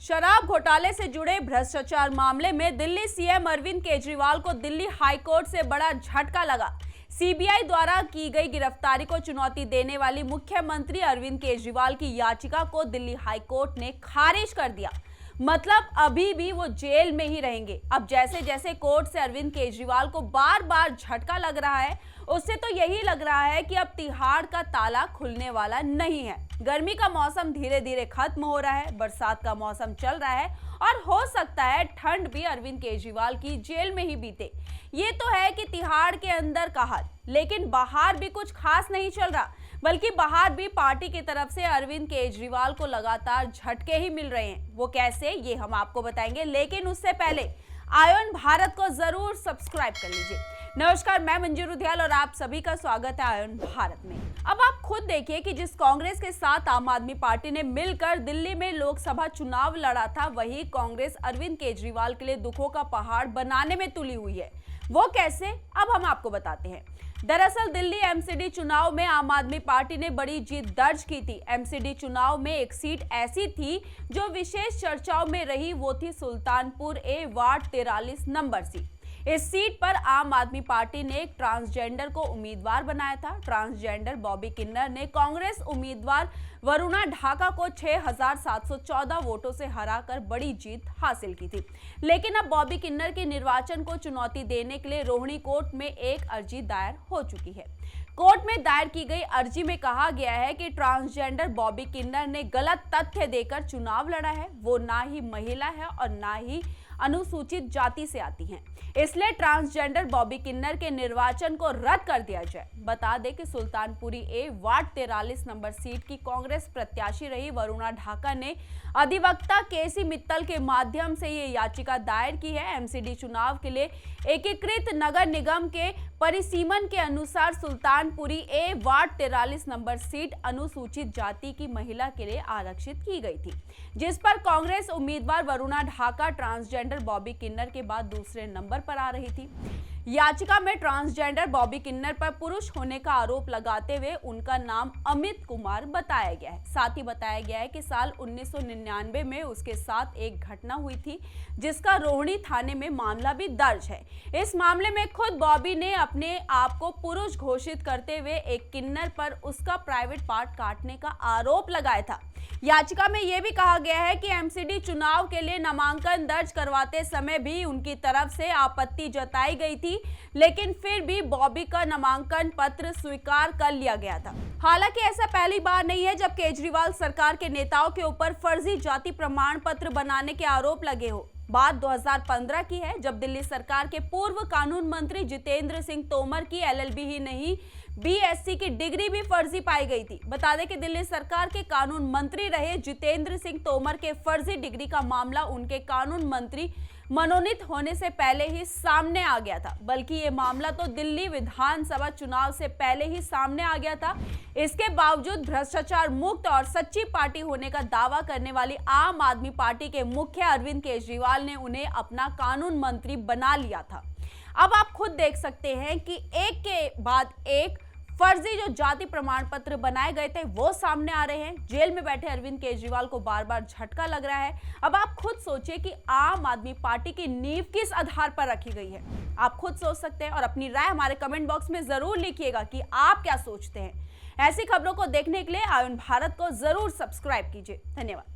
शराब घोटाले से जुड़े भ्रष्टाचार मामले में दिल्ली सीएम अरविंद केजरीवाल को दिल्ली हाईकोर्ट से बड़ा झटका लगा। सीबीआई द्वारा की गई गिरफ्तारी को चुनौती देने वाली मुख्यमंत्री अरविंद केजरीवाल की याचिका को दिल्ली हाईकोर्ट ने खारिज कर दिया। मतलब अभी भी वो जेल में ही रहेंगे। अब जैसे जैसे कोर्ट से अरविंद केजरीवाल को बार बार झटका लग रहा है, उससे तो यही लग रहा है कि अब तिहाड़ का ताला खुलने वाला नहीं है। गर्मी का मौसम धीरे धीरे खत्म हो रहा है, बरसात का मौसम चल रहा है और हो सकता है ठंड भी अरविंद केजरीवाल की जेल में ही बीते। ये तो है कि तिहाड़ के अंदर का हाल, लेकिन बाहर भी कुछ खास नहीं चल रहा, बल्कि बाहर भी पार्टी की तरफ से अरविंद केजरीवाल को लगातार झटके ही मिल रहे हैं। वो कैसे, ये हम आपको बताएंगे, लेकिन उससे पहले आयन भारत को जरूर सब्सक्राइब कर लीजिए। नमस्कार, मैं मंजू रुधियाल और आप सभी का स्वागत है आयन भारत में। अब आप खुद देखिए कि जिस कांग्रेस के साथ आम आदमी पार्टी ने मिलकर दिल्ली में लोकसभा चुनाव लड़ा था, वही कांग्रेस अरविंद केजरीवाल के लिए दुखों का पहाड़ बनाने में तुली हुई है। वो कैसे, अब हम आपको बताते हैं। दरअसल दिल्ली एमसीडी चुनाव में आम आदमी पार्टी ने बड़ी जीत दर्ज की थी। एमसीडी चुनाव में एक सीट ऐसी थी जो विशेष चर्चाओं में रही, वो थी सुल्तानपुर ए वार्ड 43 नंबर सीट। इस सीट पर आम आदमी पार्टी ने एक ट्रांसजेंडर को उम्मीदवार बनाया था। ट्रांसजेंडर बॉबी किन्नर ने कांग्रेस उम्मीदवार वरुणा ढाका को 6,714 वोटों से हराकर बड़ी जीत हासिल की थी। लेकिन अब बॉबी किन्नर के निर्वाचन को चुनौती देने के लिए रोहिणी कोर्ट में एक अर्जी दायर हो चुकी है। कोर्ट में दायर की गई अर्जी में कहा गया है कि ट्रांसजेंडर बॉबी किन्नर ने गलत तथ्य देकर चुनाव लड़ा है। वो ना ही महिला है और ना ही अनुसूचित जाति से आती हैं, इसलिए ट्रांसजेंडर बॉबी किन्नर के निर्वाचन को रद्द कर दिया जाए। बता दें कि सुल्तानपुरी ए वार्ड 43 नंबर सीट की कांग्रेस प्रत्याशी रही वरुणा ढाका ने अधिवक्ता केसी मित्तल के माध्यम से ये याचिका दायर की है। एमसीडी चुनाव के लिए एकीकृत नगर निगम के परिसीमन के अनुसार सुल्तानपुरी ए वार्ड 43 नंबर सीट अनुसूचित जाति की महिला के लिए आरक्षित की गई थी, जिस पर कांग्रेस उम्मीदवार वरुणा ढाका ट्रांसजेंडर बॉबी किन्नर के बाद दूसरे नंबर पर आ रही थी। याचिका में ट्रांसजेंडर बॉबी किन्नर पर पुरुष होने का आरोप लगाते हुए उनका नाम अमित कुमार बताया गया है। साथ ही बताया गया है कि साल 1999 में उसके साथ एक घटना हुई थी, जिसका रोहिणी थाने में मामला भी दर्ज है। इस मामले में खुद बॉबी ने अपने आप को पुरुष घोषित करते हुए एक किन्नर पर उसका प्राइवेट पार्ट काटने का आरोप लगाया था। याचिका में यह भी कहा गया है कि एमसीडी चुनाव के लिए नामांकन दर्ज करवाते समय भी उनकी तरफ से आपत्ति जताई गई थी, लेकिन फिर भी बॉबी का नामांकन पत्र स्वीकार कर लिया गया था। हालांकि ऐसा पहली बार नहीं है जब केजरीवाल सरकार के नेताओं के ऊपर फर्जी जाति प्रमाण पत्र बनाने के आरोप लगे हो। बात 2015 की है, जब दिल्ली सरकार के पूर्व कानून मंत्री जितेंद्र सिंह तोमर की एलएलबी ही नहीं, बीएससी की डिग्री भी फर्जी पाई गई थी। बता दें कि दिल्ली सरकार के कानून मंत्री रहे जितेंद्र सिंह तोमर के फर्जी डिग्री का मामला उनके कानून मंत्री मनोनीत होने से पहले ही सामने आ गया था। बल्कि ये मामला तो दिल्ली विधानसभा चुनाव से पहले ही सामने आ गया था। इसके बावजूद भ्रष्टाचार मुक्त और सच्ची पार्टी होने का दावा करने वाली आम आदमी पार्टी के मुखिया अरविंद केजरीवाल ने उन्हें अपना कानून मंत्री बना लिया था। अब आप खुद देख सकते हैं कि एक के बाद एक फर्जी जो जाति प्रमाण पत्र बनाए गए थे वो सामने आ रहे हैं। जेल में बैठे अरविंद केजरीवाल को बार बार झटका लग रहा है। अब आप खुद सोचिए कि आम आदमी पार्टी की नींव किस आधार पर रखी गई है। आप खुद सोच सकते हैं और अपनी राय हमारे कमेंट बॉक्स में जरूर लिखिएगा कि आप क्या सोचते हैं। ऐसी खबरों को देखने के लिए आयन भारत को जरूर सब्सक्राइब कीजिए। धन्यवाद।